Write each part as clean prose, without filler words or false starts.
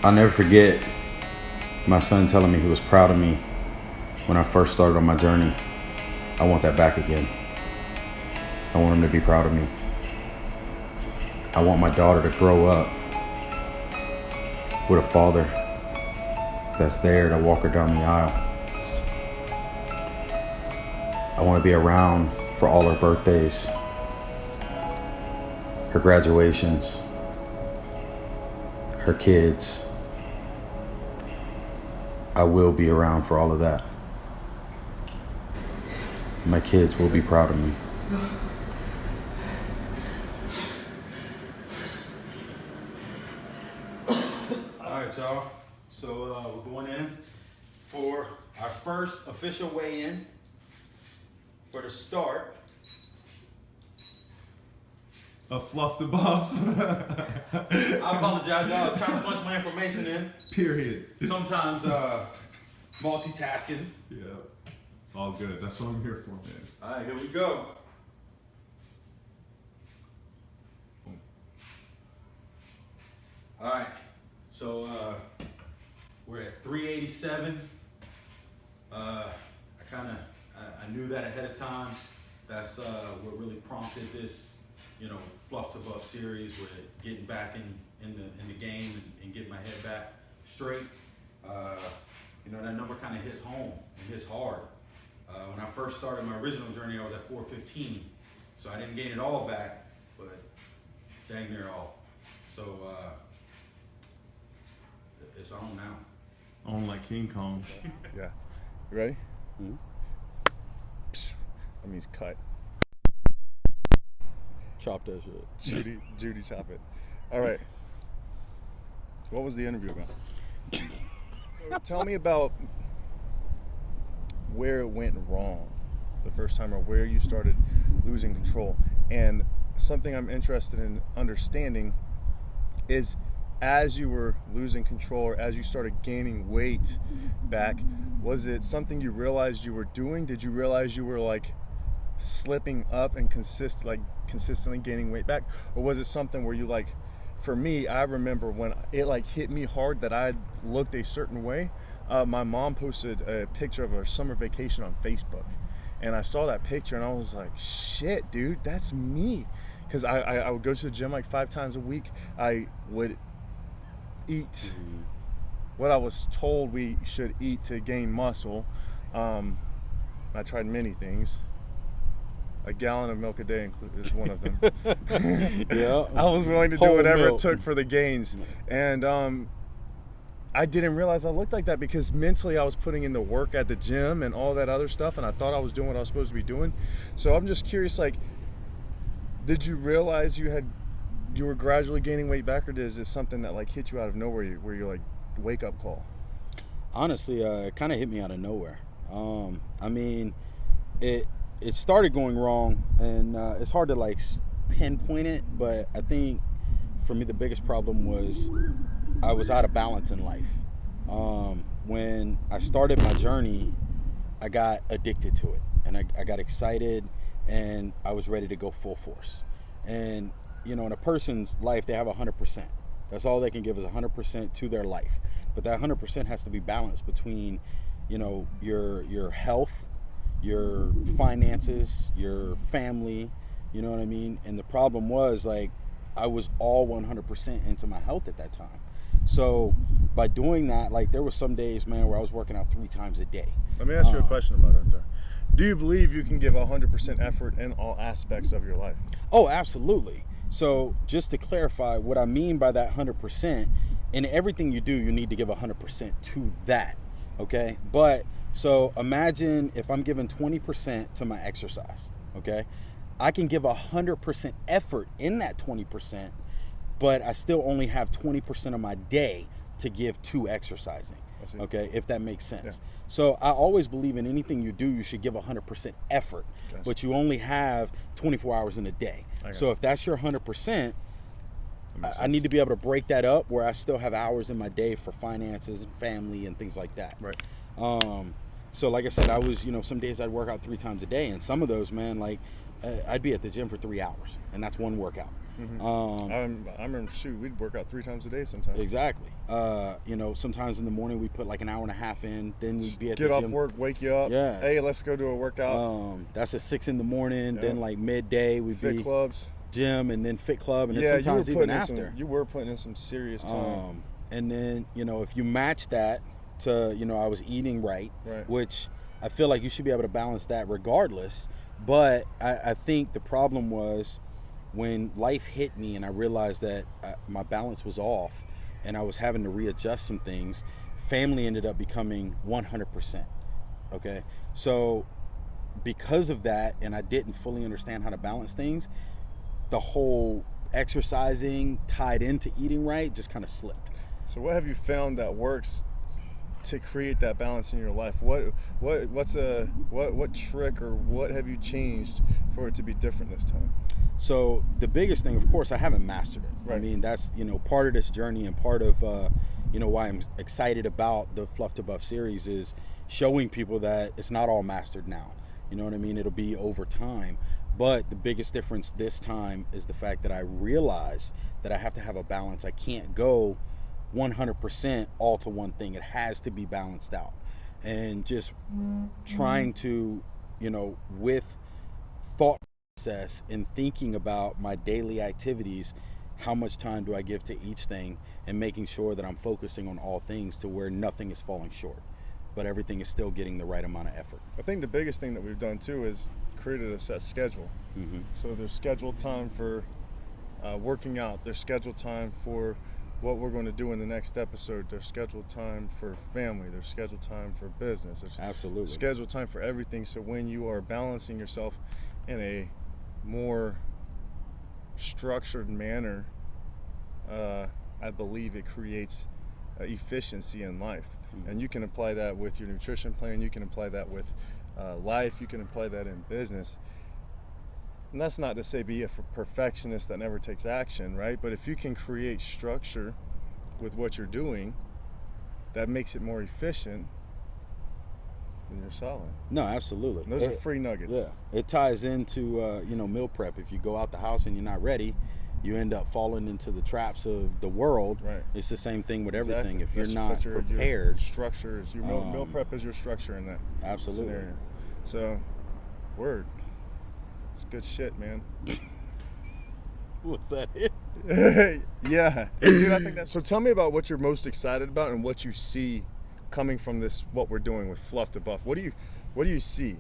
I'll never forget my son telling me he was proud of me when I first started on my journey. I want that back again. I want him to be proud of me. I want my daughter to grow up with a father that's there to walk her down the aisle. I want to be around for all her birthdays, her graduations, her kids. I will be around for all of that. My kids will be proud of me. All right, y'all. So we're going in for our first official weigh-in for the start of Fluff the Buff. I apologize, y'all. I was trying to punch my information in. Period. Sometimes multitasking. Yeah. All good. That's what I'm here for, man. All right, here we go. All right. So we're at 387. I knew that ahead of time. That's what really prompted this, Fluff to Buff series with getting back in the game and getting my head back straight. That number kind of hits home and hits hard. When I first started my original journey, I was at 415. So I didn't gain it all back, but dang near all. So it's on now. On like King Kong. Yeah. You ready? Mm-hmm. That means cut. Chop that shit. Judy, chop it. All right. What was the interview about? Tell me about where it went wrong the first time, or where you started losing control. And something I'm interested in understanding is, as you were losing control, or as you started gaining weight back, was it something you realized you were doing? Did you realize you were like slipping up and consistently gaining weight back? Or was it something where you like, for me, I remember when it like hit me hard that I looked a certain way. My mom posted a picture of her summer vacation on Facebook, and I saw that picture and I was like, shit, dude, that's me. Because I would go to the gym like 5 times a week. I would eat what I was told we should eat to gain muscle. I tried many things. A gallon of milk a day is one of them. Yeah. I was willing to do whatever it took for the gains. And I didn't realize I looked like that, because mentally I was putting in the work at the gym and all that other stuff, and I thought I was doing what I was supposed to be doing. So I'm just curious, like, did you realize you were gradually gaining weight back, or is it something that like hit you out of nowhere, where you're like, wake up call? Honestly, it kind of hit me out of nowhere. It started going wrong, and it's hard to like pinpoint it, but I think for me the biggest problem was I was out of balance in life. When I started my journey, I got addicted to it, and I got excited, and I was ready to go full force. And in a person's life, they have 100%. That's all they can give is 100% to their life. But that 100% has to be balanced between, your health, your finances, your family, you know what I mean? And the problem was, like, I was all 100% into my health at that time. So by doing that, like, there were some days, man, where I was working out 3 times a day. Let me ask you a question about that, though. Do you believe you can give 100% effort in all aspects of your life? Oh, absolutely. So just to clarify, what I mean by that 100%, in everything you do, you need to give 100% to that, okay? But so imagine if I'm giving 20% to my exercise, okay? I can give 100% effort in that 20%, but I still only have 20% of my day to give to exercising, okay? If that makes sense. Yeah. So I always believe in anything you do, you should give 100% effort, but you only have 24 hours in a day. So if that's your 100%, That makes I need sense. to be able to break that up where I still have hours in my day for finances and family and things like that. Right. So like I said, I was, some days I'd work out 3 times a day, and some of those, man, like I'd be at the gym for 3 hours, and that's one workout. I remember, shoot, we'd work out 3 times a day sometimes. Exactly. Sometimes in the morning we put like an hour and a half in, then we'd be at Get the off gym. work, wake you up. Yeah. Hey, let's go do a workout. That's at 6 in the morning. Yeah. Then like midday we'd Fit be clubs. gym, and then fit club, and then Yeah, sometimes you were even putting in after. you were putting in some serious time. And then if you match that to I was eating right, Right. which I feel like you should be able to balance that regardless. But I think the problem was when life hit me and I realized that my balance was off and I was having to readjust some things. Family ended up becoming 100%. Okay, so because of that, and I didn't fully understand how to balance things, the whole exercising tied into eating right just kind of slipped. So what have you found that works to create that balance in your life? What trick or what have you changed for it to be different this time? So the biggest thing, of course, I haven't mastered it. Right. I mean, that's part of this journey, and part of why I'm excited about the Fluff to Buff series is showing people that it's not all mastered now. You know what I mean? It'll be over time. But the biggest difference this time is the fact that I realize that I have to have a balance. I can't go 100% all to one thing. It has to be balanced out. And just trying to, with thought process and thinking about my daily activities, how much time do I give to each thing, and making sure that I'm focusing on all things to where nothing is falling short, but everything is still getting the right amount of effort. I think the biggest thing that we've done too is created a set schedule. Mm-hmm. So there's scheduled time for working out. There's scheduled time for what we're going to do in the next episode. There's scheduled time for family. There's scheduled time for business. There's Absolutely. scheduled time for everything. So when you are balancing yourself in a more structured manner, I believe it creates efficiency in life. Mm-hmm. And you can apply that with your nutrition plan. You can apply that with life. You can apply that in business. And that's not to say be a perfectionist that never takes action, right? But if you can create structure with what you're doing, that makes it more efficient, then you're solid. No, absolutely. And those are free nuggets. Yeah, it ties into meal prep. If you go out the house and you're not ready, you end up falling into the traps of the world. Right. It's the same thing with everything. Exactly. If you're That's not what prepared, your structure is. Your meal prep is your structure in that absolutely. scenario. So, word. It's good shit, man. Was that it? Yeah. Dude, I think that's so. Tell me about what you're most excited about and what you see coming from this. What we're doing with Fluff to Buff. What do you see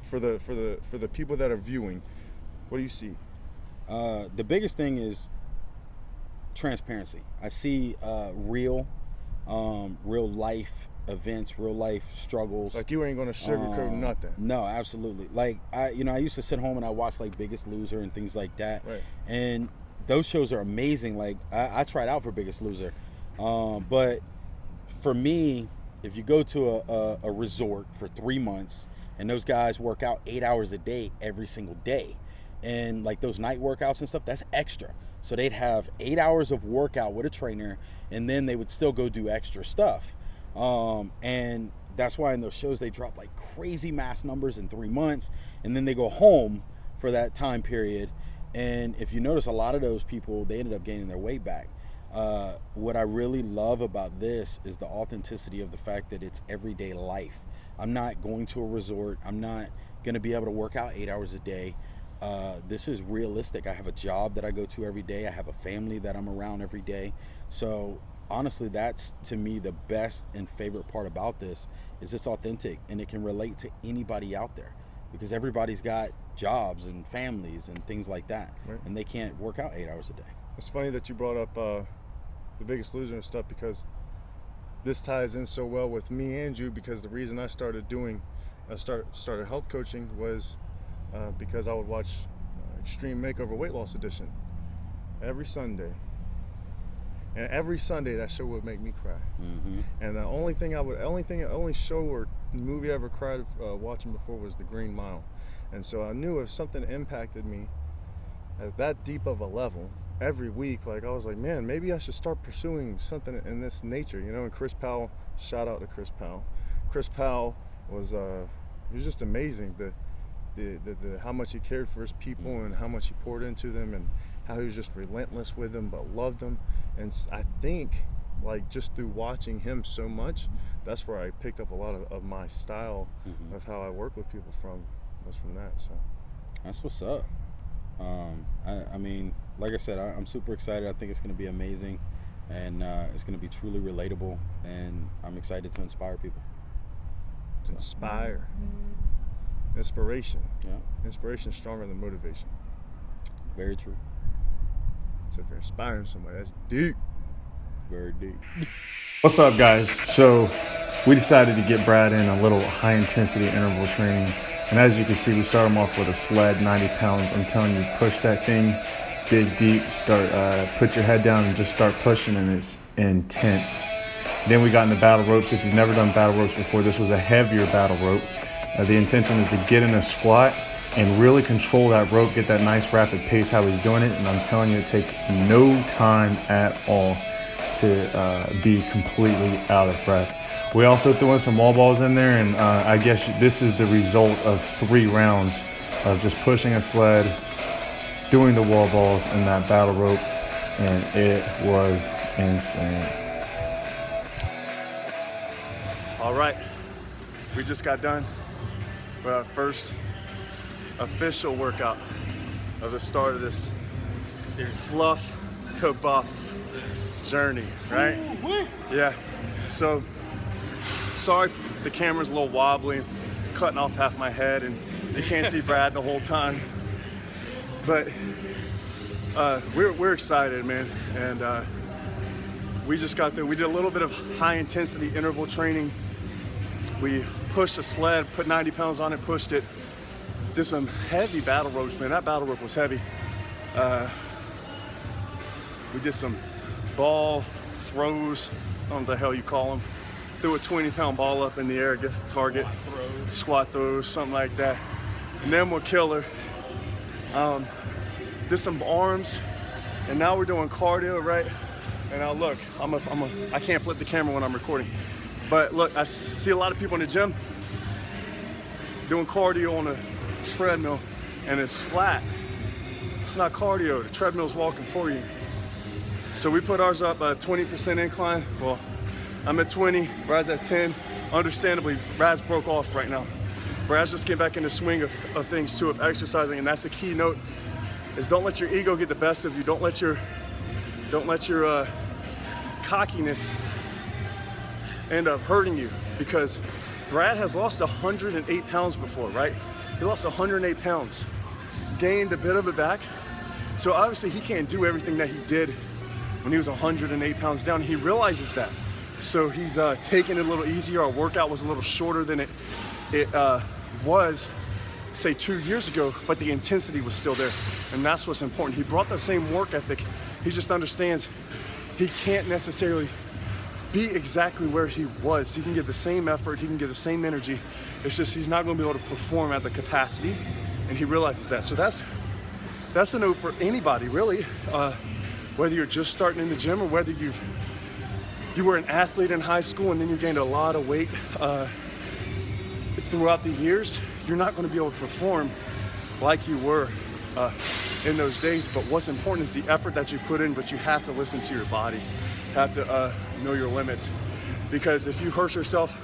for the people that are viewing? What do you see? The biggest thing is transparency. I see real life events, real life struggles. Like you ain't gonna sugarcoat nothing. No, absolutely. Like I used to sit home and I watch like Biggest Loser and things like that. Right. And those shows are amazing. Like I tried out for Biggest Loser, but for me, if you go to a resort for 3 months and those guys work out 8 hours a day every single day, and like those night workouts and stuff, that's extra. So they'd have 8 hours of workout with a trainer, and then they would still go do extra stuff. And that's why in those shows they drop like crazy mass numbers in 3 months, and then they go home for that time period. And if you notice, a lot of those people, they ended up gaining their weight back. What I really love about this is the authenticity of the fact that it's everyday life. I'm not going to a resort. I'm not going to be able to work out 8 hours a day. This is realistic. I have a job that I go to every day. I have a family that I'm around every day. So honestly, that's to me the best and favorite part about this is it's authentic, and it can relate to anybody out there because everybody's got jobs and families and things like that. Right. And they can't work out 8 hours a day. It's funny that you brought up the Biggest Loser and stuff, because this ties in so well with me and you, because the reason I started started health coaching was because I would watch Extreme Makeover Weight Loss Edition every Sunday. And every Sunday that show would make me cry. Mm-hmm. And the only show or movie I ever cried watching before was The Green Mile. And so I knew if something impacted me at that deep of a level, every week, like I was like, man, maybe I should start pursuing something in this nature, you know. And Chris Powell, shout out to Chris Powell. Chris Powell was he was just amazing. The how much he cared for his people and how much he poured into them, and how he was just relentless with them but loved them. And I think, like, just through watching him so much, that's where I picked up a lot of my style of how I work with people from that. So that's what's up. I mean, like I said, I'm super excited. I think it's going to be amazing, and it's going to be truly relatable, and I'm excited to inspire people. To inspire. Inspiration. Yeah. Inspiration is stronger than motivation. Very true. So if you're inspiring somebody, that's deep. Very deep. What's up, guys? So we decided to get Brad in a little high intensity interval training. And as you can see, we start him off with a sled, 90 pounds. I'm telling you, push that thing, dig deep, start, put your head down and just start pushing, and it's intense. Then we got into battle ropes. If you've never done battle ropes before, this was a heavier battle rope. The intention is to get in a squat and really control that rope, get that nice rapid pace how he's doing it. And I'm telling you, it takes no time at all to be completely out of breath. We also threw in some wall balls in there, and I guess this is the result of 3 rounds of just pushing a sled, doing the wall balls and that battle rope, and it was insane. All right, we just got done with our first official workout of the start of this fluff to buff journey, right? Yeah. So sorry if the camera's a little wobbly, cutting off half my head, and you can't see Brad the whole time. But we're excited, man. And we just got there. We did a little bit of high intensity interval training. We pushed a sled, put 90 pounds on it, pushed it. Did some heavy battle ropes, man. That battle rope was heavy. We did some ball throws, I don't know what the hell you call them. Threw a 20-pound ball up in the air against the target. Squat throws, something like that. And then we're killer. Did some arms, and now we're doing cardio, right? And now look, I can't flip the camera when I'm recording. But look, I see a lot of people in the gym doing cardio on a treadmill, and it's flat. It's not cardio, the treadmill's walking for you. So we put ours up 20% incline. Well, I'm at 20, Brad's at 10. Understandably, Brad's broke off right now. Brad's just getting back in the swing of things too, of exercising, and that's the key note, is don't let your ego get the best of you. Don't let your cockiness end up hurting you, because Brad has lost 108 pounds before, right? He lost 108 pounds, gained a bit of it back. So obviously he can't do everything that he did when he was 108 pounds down. He realizes that. So he's taking it a little easier. Our workout was a little shorter than it was, say, 2 years ago, but the intensity was still there. And that's what's important. He brought the same work ethic. He just understands he can't necessarily be exactly where he was. He can give the same effort, he can give the same energy. It's just he's not going to be able to perform at the capacity, and he realizes that. So that's a note for anybody, really, whether you're just starting in the gym or whether you were an athlete in high school and then you gained a lot of weight throughout the years. You're not going to be able to perform like you were in those days. But what's important is the effort that you put in, but you have to listen to your body. You have to know your limits, because if you hurt yourself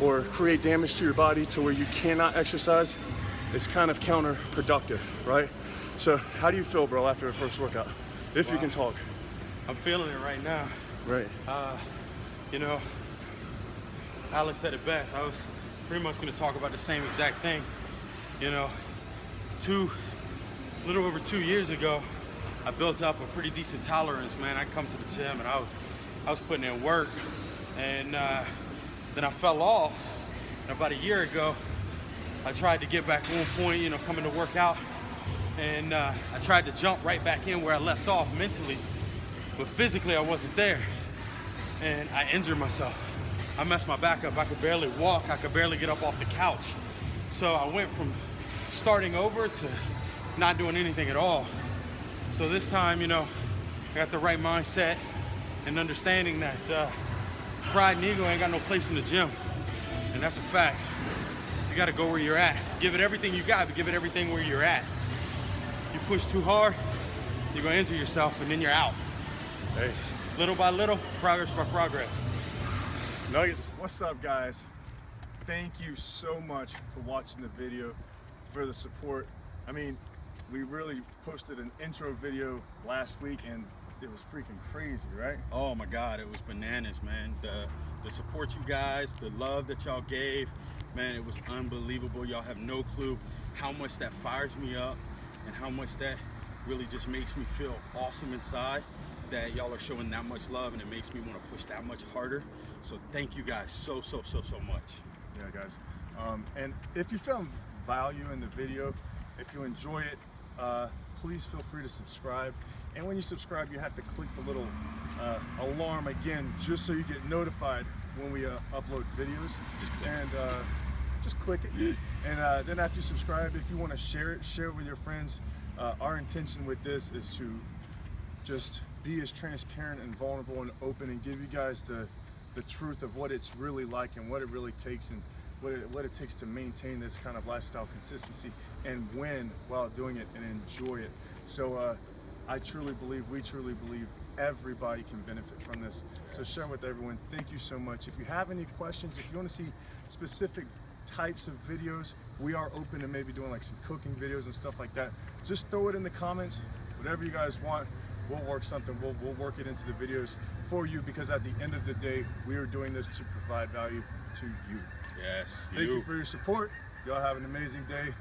or create damage to your body to where you cannot exercise, it's kind of counterproductive, right? So how do you feel, bro, after the first workout? If you can talk. I'm feeling it right now. Right. You know, Alex said it best. I was pretty much going to talk about the same exact thing. You know, a little over 2 years ago, I built up a pretty decent tolerance, man. I come to the gym and I was putting in work, and then I fell off. And about a year ago, I tried to get back on point, you know, coming to work out, and I tried to jump right back in where I left off mentally, but physically I wasn't there, and I injured myself. I messed my back up. I could barely walk. I could barely get up off the couch. So I went from starting over to not doing anything at all. So this time, you know, I got the right mindset and understanding that pride and ego ain't got no place in the gym. And that's a fact. You gotta go where you're at. Give it everything you got, but give it everything where you're at. You push too hard, you're gonna injure yourself and then you're out. Hey. Little by little, progress by progress. Nuggets, what's up, guys? Thank you so much for watching the video, for the support. I mean, we really posted an intro video last week and it was freaking crazy, right? Oh my God, it was bananas, man. The support you guys, the love that y'all gave, man, it was unbelievable. Y'all have no clue how much that fires me up and how much that really just makes me feel awesome inside, that y'all are showing that much love, and it makes me want to push that much harder. So thank you guys so much. Yeah, guys. And if you found value in the video, if you enjoy it, please feel free to subscribe. And when you subscribe, you have to click the little alarm again, just so you get notified when we upload videos. Just click it. And then after you subscribe, if you want to share it with your friends. Our intention with this is to just be as transparent and vulnerable and open and give you guys the truth of what it's really like and what it really takes, and what it takes to maintain this kind of lifestyle consistency and win while doing it and enjoy it. So I truly believe, we truly believe everybody can benefit from this. So share with everyone. Thank you so much. If you have any questions, if you want to see specific types of videos, we are open to maybe doing like some cooking videos and stuff like that. Just throw it in the comments. Whatever you guys want, we'll work something. We'll work it into the videos for you, because at the end of the day, we are doing this to provide value to you. Yes. Thank you for your support. Y'all have an amazing day.